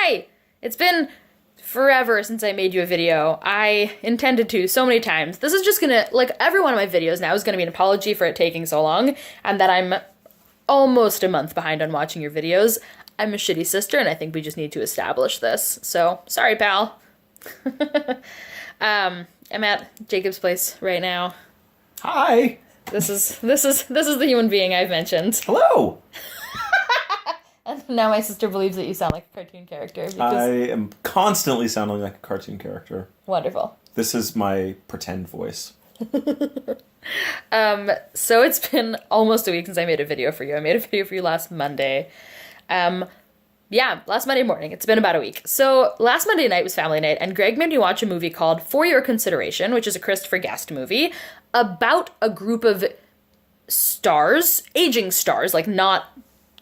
Hi! It's been forever since I made you a video. I intended to so many times. This is just gonna, like, every one of my videos now is gonna be an apology for it taking so long, and that I'm almost a month behind on watching your videos. I'm a shitty sister, and I think we just need to establish this. So, sorry, pal. I'm at Jacob's place right now. Hi! This is the human being I've mentioned. Hello! And now my sister believes that you sound like a cartoon character. I am constantly sounding like a cartoon character. Wonderful. This is my pretend voice. So it's been almost a week since I made a video for you. I made a video for you last Monday. Last Monday morning. It's been about a week. So last Monday night was family night, and Greg made me watch a movie called For Your Consideration, which is a Christopher Guest movie, about a group of stars, aging stars, like not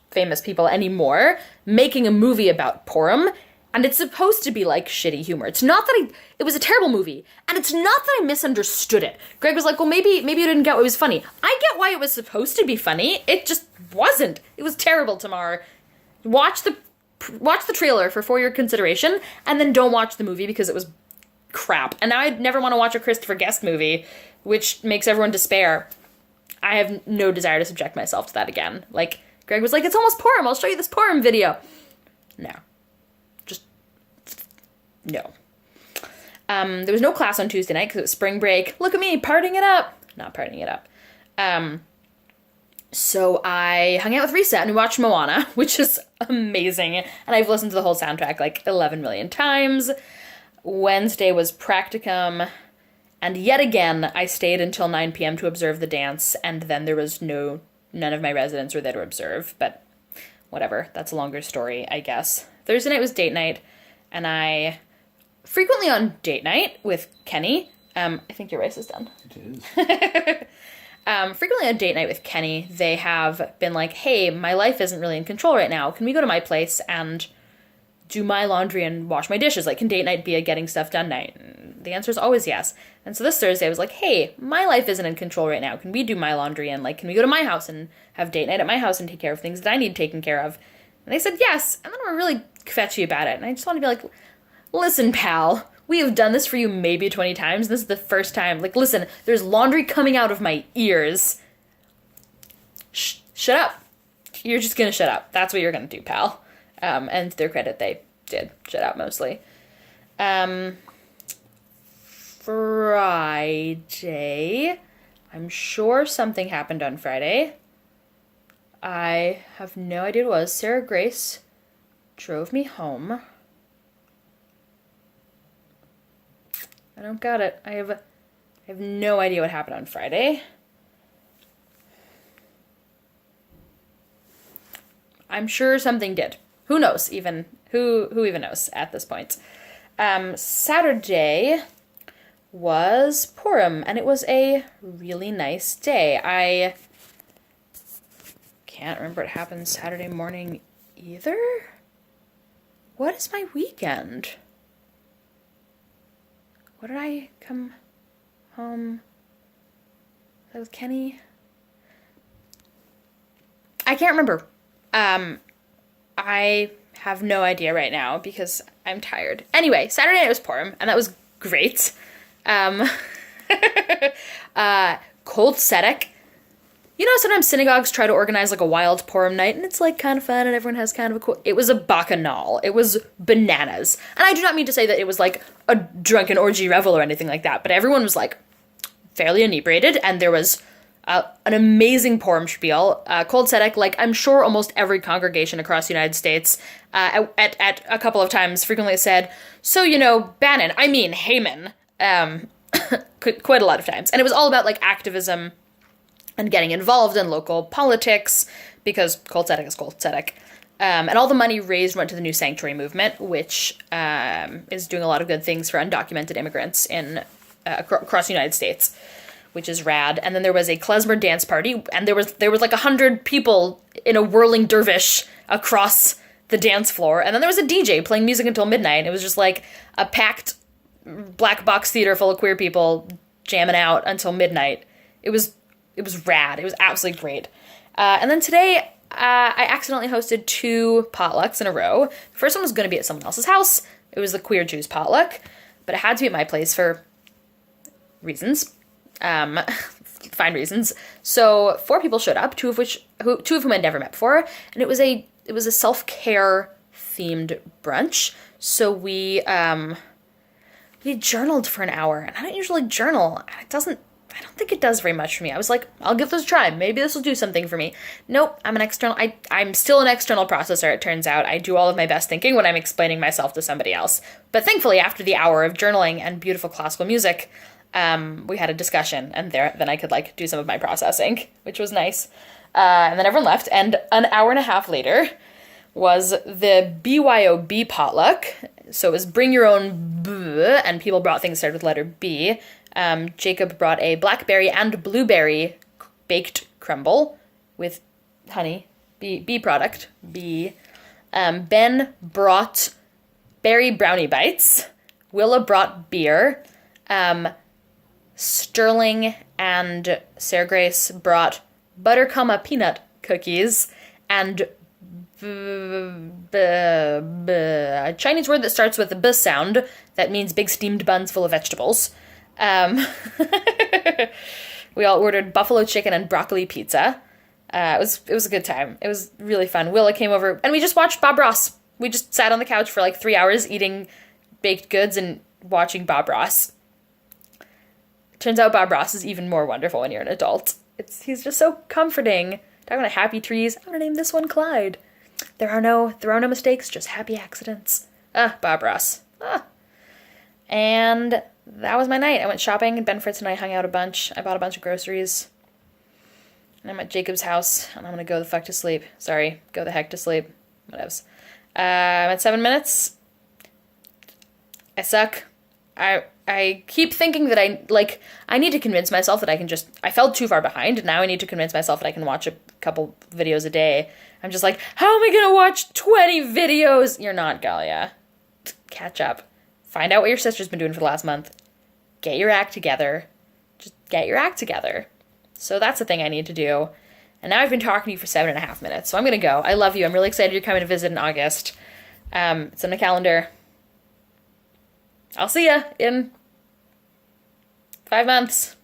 famous people anymore, making a movie about Purim, and it's supposed to be like shitty humor. It's not that it was a terrible movie, and it's not that I misunderstood it. Greg was like, well, maybe you didn't get what was funny. I get why it was supposed to be funny. It just wasn't. It was terrible, Tamar. Watch the trailer for Your Consideration, and then don't watch the movie because it was crap. And now I never want to watch a Christopher Guest movie, which makes everyone despair. I have no desire to subject myself to that again. Like, Greg was like, it's almost Purim, I'll show you this Purim video. No. Just, no. There was no class on Tuesday night because it was spring break. Look at me, partying it up. Not partying it up. So I hung out with Risa and we watched Moana, which is amazing. And I've listened to the whole soundtrack like 11 million times. Wednesday was practicum. And yet again, I stayed until 9 p.m. to observe the dance. And then there was none of my residents were there to observe. But whatever, that's a longer story, I guess. Thursday night was date night. And I frequently on date night with Kenny. I think your rice is done. It is. Frequently on date night with Kenny, they have been like, hey, my life isn't really in control right now. Can we go to my place and do my laundry and wash my dishes? Like, can date night be a getting stuff done night? And the answer is always yes. And so this Thursday I was like, hey, my life isn't in control right now. Can we do my laundry and, like, can we go to my house and have date night at my house and take care of things that I need taken care of? And they said yes. And then we're really fetchy about it. And I just want to be like, listen, pal, we have done this for you maybe 20 times. This is the first time. Like, listen, there's laundry coming out of my ears. Shut up. You're just gonna shut up. That's what you're gonna do, pal. And to their credit, they did shut up mostly. Friday. I'm sure something happened on Friday. I have no idea what it was. Sarah Grace drove me home. I don't got it. I have no idea what happened on Friday. I'm sure something did. Who knows even? Who even knows at this point? Saturday was Purim, and it was a really nice day. I can't remember what happened Saturday morning either. What is my weekend? What did I come home? Was that with Kenny? I can't remember. I have no idea right now because I'm tired. Anyway, Saturday night was Purim, and that was great. Cold Tzedek. You know, sometimes synagogues try to organize like a wild Purim night, and it's like kind of fun, and everyone has kind of a cool... It was a bacchanal. It was bananas. And I do not mean to say that it was like a drunken orgy revel or anything like that, but everyone was like fairly inebriated, and there was an amazing Purim spiel. Cold Tzedek, like I'm sure almost every congregation across the United States at a couple of times frequently said, so, you know, Bannon, I mean Haman, quite a lot of times. And it was all about like activism and getting involved in local politics, because Cold Tzedek is Cold Tzedek. And all the money raised went to the New Sanctuary Movement, which is doing a lot of good things for undocumented immigrants in across the United States, which is rad. And then there was a klezmer dance party, and there was like 100 people in a whirling dervish across the dance floor. And then there was a DJ playing music until midnight. It was just like a packed black box theater full of queer people jamming out until midnight. It was rad. It was absolutely great. And then today I accidentally hosted 2 potlucks in a row. The first one was going to be at someone else's house. It was the Queer Jews potluck, but it had to be at my place for reasons. Fine reasons. So 4 people showed up, two of whom I'd never met before, and it was a self-care themed brunch. So we journaled for an hour, and I don't usually journal. I don't think it does very much for me. I was like, I'll give this a try. Maybe this will do something for me. Nope, I'm still an external processor, it turns out. I do all of my best thinking when I'm explaining myself to somebody else. But thankfully, after the hour of journaling and beautiful classical music, we had a discussion, and then I could, do some of my processing, which was nice. And then everyone left, and an hour and a half later was the BYOB potluck. So it was bring your own B, and people brought things started with letter B. Jacob brought a blackberry and blueberry baked crumble with honey, bee product, bee. Ben brought berry brownie bites. Willa brought beer. Sterling and Sarah Grace brought buttercomma peanut cookies and a Chinese word that starts with the b sound that means big steamed buns full of vegetables. We all ordered buffalo chicken and broccoli pizza. It was a good time. It was really fun. Willa came over and we just watched Bob Ross. We just sat on the couch for 3 hours eating baked goods and watching Bob Ross. Turns out Bob Ross is even more wonderful when you're an adult. He's just so comforting. Talking about happy trees. I'm gonna name this one Clyde. There are no mistakes, just happy accidents. Bob Ross. And that was my night. I went shopping, and Ben Fritz and I hung out a bunch. I bought a bunch of groceries. And I'm at Jacob's house, and I'm gonna go the fuck to sleep. Sorry, go the heck to sleep. Whatevs. I'm at 7 minutes. I suck. I keep thinking that I need to convince myself that I fell too far behind, and now I need to convince myself that I can watch a couple videos a day. I'm just like, how am I gonna watch 20 videos? You're not, Galia. Catch up. Find out what your sister's been doing for the last month. Get your act together. Just get your act together. So that's the thing I need to do. And now I've been talking to you for 7.5 minutes, so I'm gonna go. I love you. I'm really excited you're coming to visit in August. It's on the calendar. I'll see ya in 5 months.